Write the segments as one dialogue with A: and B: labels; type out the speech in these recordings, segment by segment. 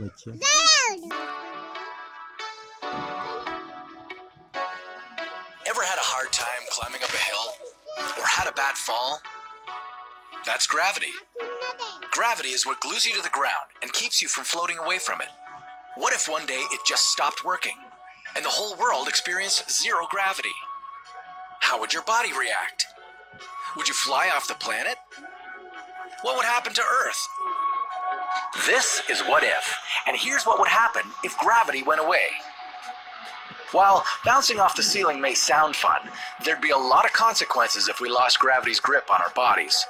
A: देखिए।
B: Ever had a hard time climbing up a hill? Or had a bad fall? That's gravity. Gravity is what glues you to the ground and keeps you from floating away from it. What if one day it just stopped working and the whole world experienced zero gravity? How would your body react? Would you fly off the planet? What would happen to Earth? This is What If, and here's what would happen if gravity went away. While bouncing off the ceiling may sound fun, there'd be a lot of consequences if we lost gravity's grip on our bodies.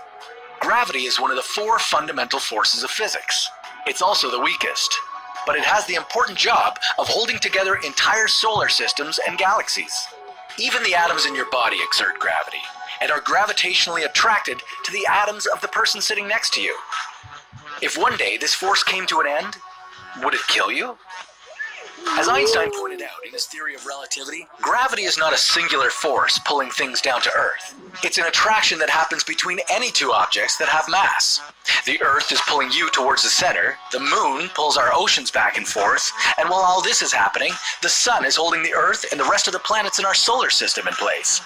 B: Gravity is one of the four fundamental forces of physics. It's also the weakest, but it has the important job of holding together entire solar systems and galaxies. Even the atoms in your body exert gravity and are gravitationally attracted to the atoms of the person sitting next to you. If one day this force came to an end, would it kill you? As Einstein pointed out in his theory of relativity, gravity is not a singular force pulling things down to Earth. It's an attraction that happens between any two objects that have mass. The Earth is pulling you towards the center, the Moon pulls our oceans back and forth, and while all this is happening, the Sun is holding the Earth and the rest of the planets in our solar system in place.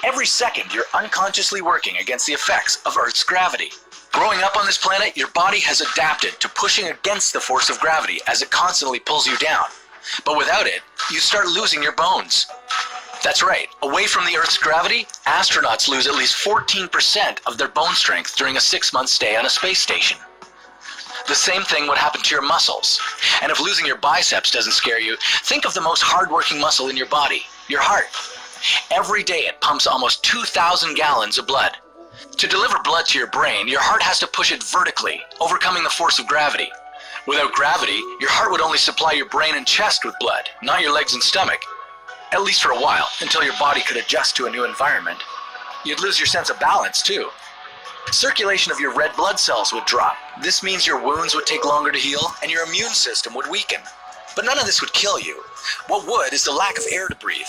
B: Every second, you're unconsciously working against the effects of Earth's gravity. Growing up on this planet, your body has adapted to pushing against the force of gravity as it constantly pulls you down. But without it, you start losing your bones. That's right, away from the Earth's gravity, astronauts lose at least 14% of their bone strength during a 6-month stay on a space station. The same thing would happen to your muscles. And if losing your biceps doesn't scare you, think of the most hard-working muscle in your body, your heart. Every day it pumps almost 2,000 gallons of blood. To deliver blood to your brain, your heart has to push it vertically, overcoming the force of gravity. Without gravity, your heart would only supply your brain and chest with blood, not your legs and stomach. At least for a while, until your body could adjust to a new environment. You'd lose your sense of balance, too. Circulation of your red blood cells would drop. This means your wounds would take longer to heal, and your immune system would weaken. But none of this would kill you. What would is the lack of air to breathe.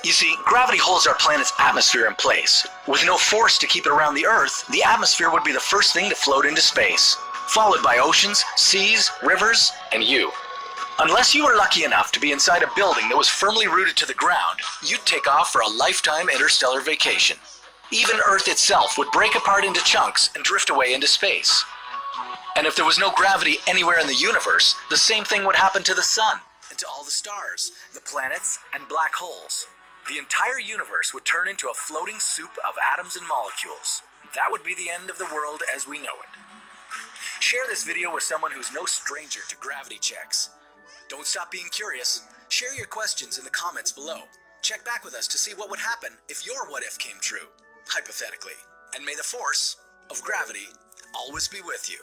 B: You see, gravity holds our planet's atmosphere in place. With no force to keep it around the Earth, the atmosphere would be the first thing to float into space, followed by oceans, seas, rivers, and you. Unless you were lucky enough to be inside a building that was firmly rooted to the ground, you'd take off for a lifetime interstellar vacation. Even Earth itself would break apart into chunks and drift away into space. And if there was no gravity anywhere in the universe, the same thing would happen to the sun, and to all the stars, the planets, and black holes. The entire universe would turn into a floating soup of atoms and molecules. That would be the end of the world as we know it. Share this video with someone who's no stranger to gravity checks. Don't stop being curious. Share your questions in the comments below. Check back with us to see what would happen if your what if came true, hypothetically. And may the force of gravity always be with you.